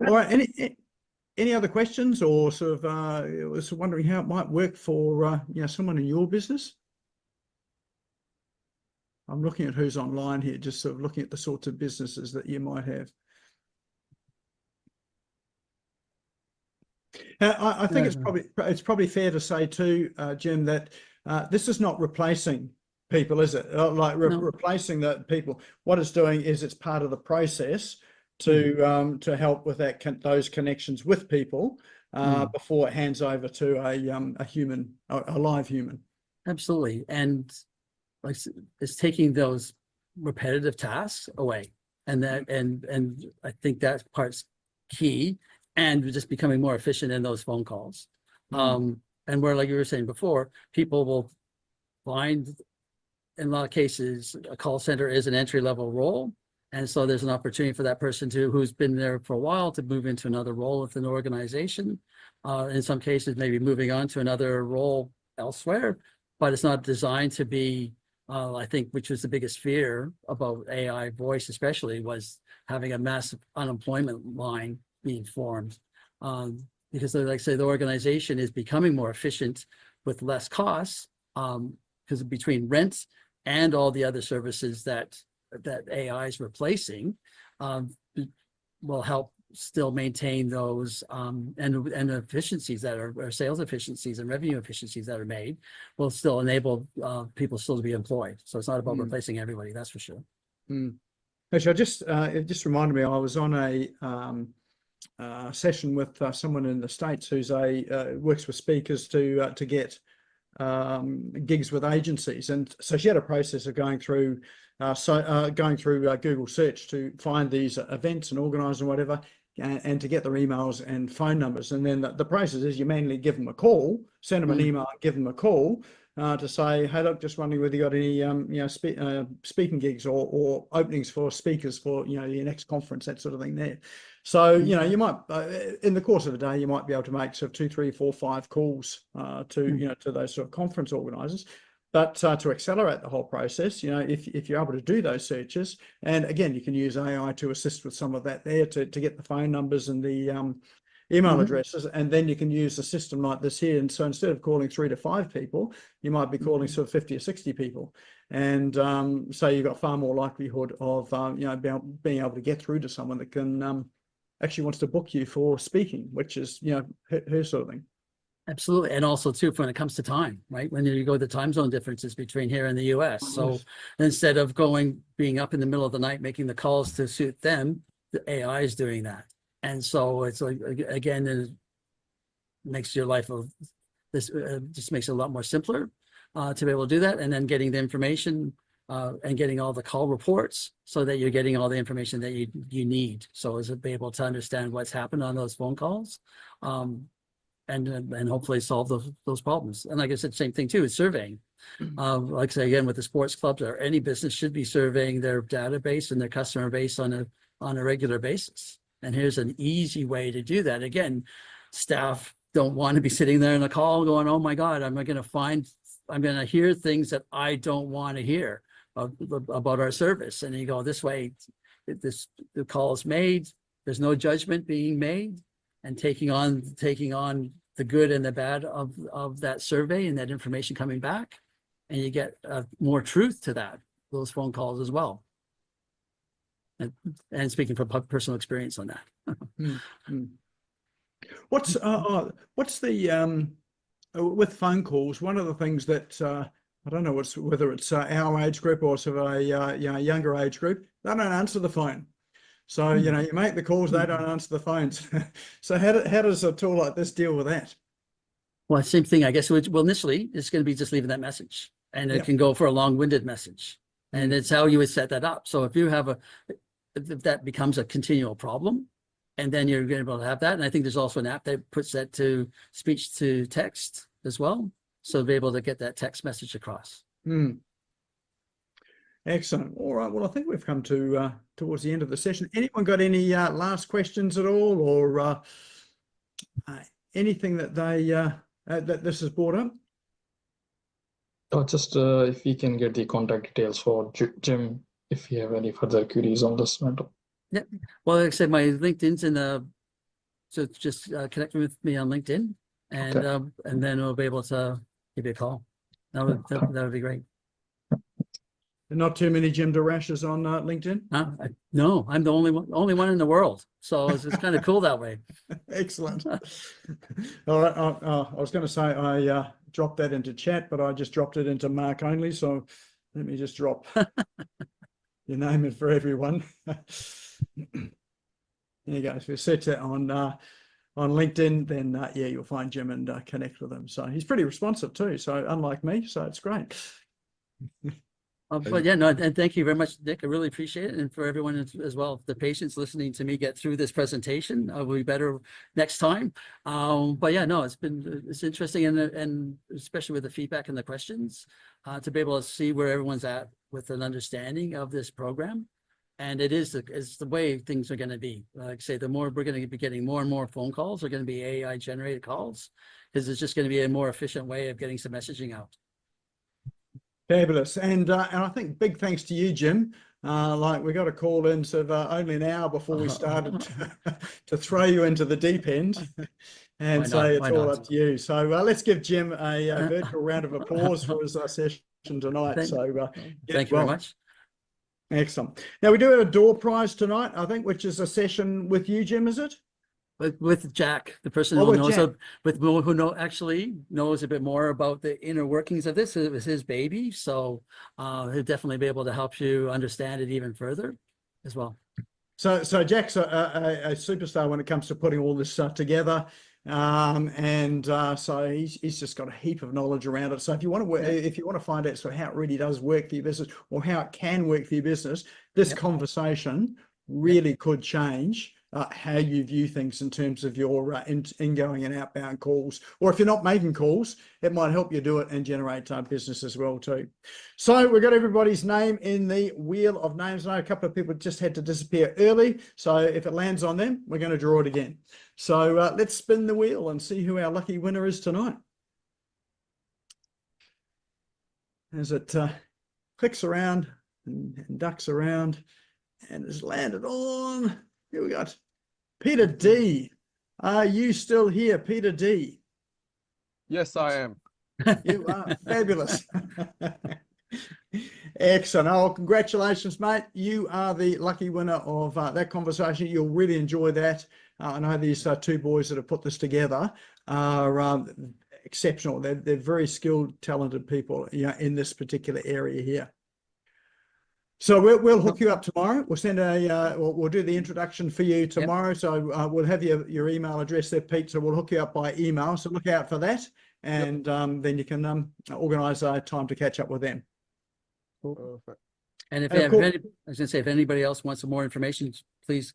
All right. Any other questions, or sort of was wondering how it might work for someone in your business? I'm looking at who's online here, just sort of looking at the sorts of businesses that you might have. I think it's probably fair to say too, Jim, that this is not replacing people, is it? Replacing the people. What it's doing is it's part of the process to help with those connections with people before it hands over to a human, a live human. Absolutely. And like, it's taking those repetitive tasks away, and I think that part's key, and just becoming more efficient in those phone calls. And where, like you were saying before, people will find, in a lot of cases, a call center is an entry-level role, and so there's an opportunity for that person who's been there for a while to move into another role within an organization. In some cases, maybe moving on to another role elsewhere, but it's not designed to be. I think, which was the biggest fear about AI voice, especially, was having a massive unemployment line being formed, because, like I say, the organization is becoming more efficient with less costs, because between rent and all the other services that AI is replacing, will help still maintain those and efficiencies that are sales efficiencies and revenue efficiencies that are made, will still enable people still to be employed. So it's not about replacing everybody, that's for sure. Actually, it just reminded me, I was on a session with someone in the States who's works with speakers to get gigs with agencies, and so she had a process of going through Google search to find these events and organise and whatever, and to get their emails and phone numbers. And then the process is you manually give them a call, send them an email, give them a call to say, hey, look, just wondering whether you got any speaking gigs or openings for speakers for your next conference, that sort of thing there. So you might in the course of a day you might be able to make sort of 2, 3, 4, 5 calls to those sort of conference organisers. But to accelerate the whole process, if you're able to do those searches, and again, you can use AI to assist with some of that there to get the phone numbers and the email addresses, and then you can use a system like this here. And so instead of calling 3 to 5 people, you might be calling sort of 50 or 60 people. And so you've got far more likelihood of being able to get through to someone that can actually wants to book you for speaking, which is her sort of thing. Absolutely. And also too, when it comes to time, right? When you go the time zone differences between here and the US. So instead of being up in the middle of the night, making the calls to suit them, the AI is doing that. And so it's like, again, it makes your life just makes it a lot more simpler to be able to do that. And then getting the information and getting all the call reports so that you're getting all the information that you need. So as to be able to understand what's happened on those phone calls. And hopefully solve those problems. And like I said, same thing too, is surveying. Like I say, again, with the sports clubs or any business should be surveying their database and their customer base on a regular basis. And here's an easy way to do that. Again, staff don't want to be sitting there in a call going, oh my God, I'm going to hear things that I don't want to hear about our service. And you go this way, the call is made, there's no judgment being made, and taking on the good and the bad of that survey and that information coming back, and you get more truth to those phone calls as well. And speaking from personal experience on that. What's the with phone calls? One of the things that I don't know whether it's our age group or sort of a younger age group, they don't answer the phone. So, you make the calls, they don't answer the phones. So how does a tool like this deal with that? Well, same thing, I guess. Well, initially, it's going to be just leaving that message, and it can go for a long-winded message. And it's how you would set that up. So if you have if that becomes a continual problem, and then you're going to be able to have that. And I think there's also an app that puts that to speech to text as well. So to be able to get that text message across. Excellent. All right. Well, I think we've come to towards the end of the session. Anyone got any last questions at all, or anything that that this has brought up? Just if we can get the contact details for Jim, if you have any further queries on this matter. Yeah. Well, like I said, my LinkedIn's in so just connect with me on LinkedIn, and then we'll be able to give you a call. That would be great. Not too many Jim Dorashes on LinkedIn? No, I'm the only one in the world. So it's kind of cool that way. Excellent. All right. I was going to say I dropped that into chat, but I just dropped it into Mark only. So let me just drop your name in for everyone. There you go. If you search that on LinkedIn, then you'll find Jim and connect with him. So he's pretty responsive too. So unlike me, so it's great. But yeah, no, and thank you very much, Nick. I really appreciate it. And for everyone as well, the patience listening to me get through this presentation, will be better next time. But yeah, no, it's interesting, and especially with the feedback and the questions, to be able to see where everyone's at with an understanding of this program. And it's the way things are going to be. Like I say, the more we're going to be getting more and more phone calls are going to be AI generated calls, because it's just going to be a more efficient way of getting some messaging out. Fabulous. And I think big thanks to you, Jim. Like we got a call in sort of only an hour before we started to throw you into the deep end and say it's all up to you. So let's give Jim a virtual round of applause for his session tonight. Thank you very much. Excellent. Now we do have a door prize tonight, I think, which is a session with you, Jim, is it? With Jack, the person who actually knows a bit more about the inner workings of this. It was his baby, so he'll definitely be able to help you understand it even further as well. So Jack's a superstar when it comes to putting all this together. So he's just got a heap of knowledge around it. So if you want to work, if you want to find out sort of how it really does work for your business, or how it can work for your business, this conversation really could change how you view things in terms of your ingoing and outbound calls. Or if you're not making calls, it might help you do it and generate business as well too. So we've got everybody's name in the wheel of names. I know a couple of people just had to disappear early, so if it lands on them, we're going to draw it again. So let's spin the wheel and see who our lucky winner is tonight. As it clicks around and ducks around and has landed on, here we got Peter D. Are you still here, Peter D? Yes, I am. You are fabulous. Excellent. Oh, congratulations, mate. You are the lucky winner of that conversation. You'll really enjoy that. I know these two boys that have put this together are exceptional. They're very skilled, talented people, in this particular area here. So we'll hook you up tomorrow. We'll send we'll do the introduction for you tomorrow. Yep. So we'll have your email address there, Pete. So we'll hook you up by email. So look out for that, and then you can organise a time to catch up with them. Perfect. And if I was going to say, if anybody else wants some more information, please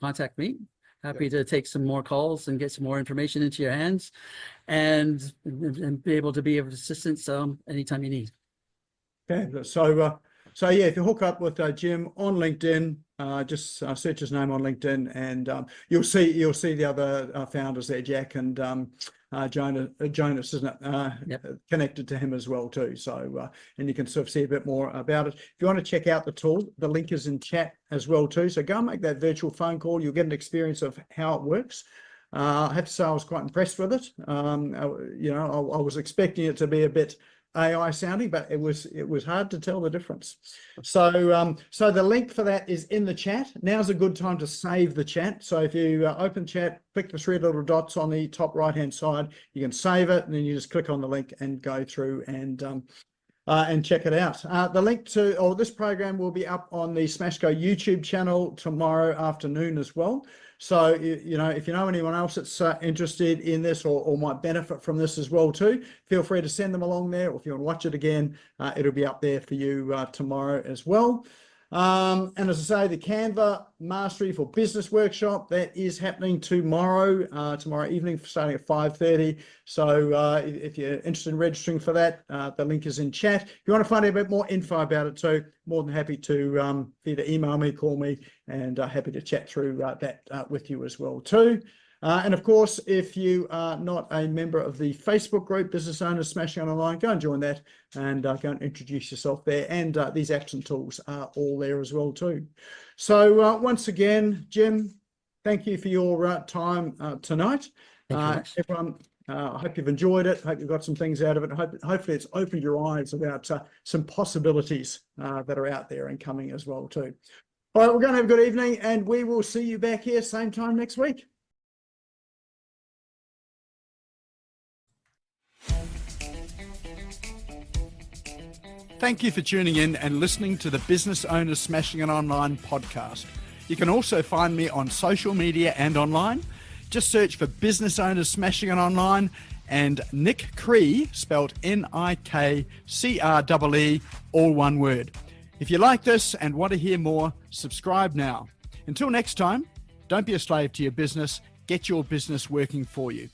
contact me. Happy to take some more calls and get some more information into your hands, and be able to be of assistance anytime you need. Okay. So yeah, if you hook up with Jim on LinkedIn, just search his name on LinkedIn, and you'll see the other founders there, Jack and Jonas, isn't it? Connected to him as well too. So and you can sort of see a bit more about it. If you want to check out the tool, the link is in chat as well too. So go and make that virtual phone call. You'll get an experience of how it works. I have to say I was quite impressed with it. I was expecting it to be a bit AI sounding, but it was hard to tell the difference. So the link for that is in the chat. Now's a good time to save the chat. So if you open chat, click the three little dots on the top right hand side, you can save it, and then you just click on the link and go through and check it out. The link to this program will be up on the Smashco YouTube channel tomorrow afternoon as well. So, if you know anyone else that's interested in this or might benefit from this as well too, feel free to send them along there. Or if you want to watch it again, it'll be up there for you tomorrow as well. And as I say, the Canva Mastery for Business workshop, that is happening tomorrow evening, starting at 5:30. So if you're interested in registering for that, the link is in chat. If you want to find out a bit more info about it too, more than happy to either email me, call me, and happy to chat through that with you as well too. And of course, if you are not a member of the Facebook group, Business Owners Smashing On Online, go and join that, and go and introduce yourself there. And these action tools are all there as well too. So once again, Jim, thank you for your time tonight. Everyone, I hope you've enjoyed it. Hope you've got some things out of it. Hopefully it's opened your eyes about some possibilities that are out there and coming as well too. All right, we're going to have a good evening, and we will see you back here same time next week. Thank you for tuning in and listening to the Business Owners Smashing It Online podcast. You can also find me on social media and online. Just search for Business Owners Smashing It Online and Nick Cree, spelled Nikree, all one word. If you like this and want to hear more, subscribe now. Until next time, don't be a slave to your business. Get your business working for you.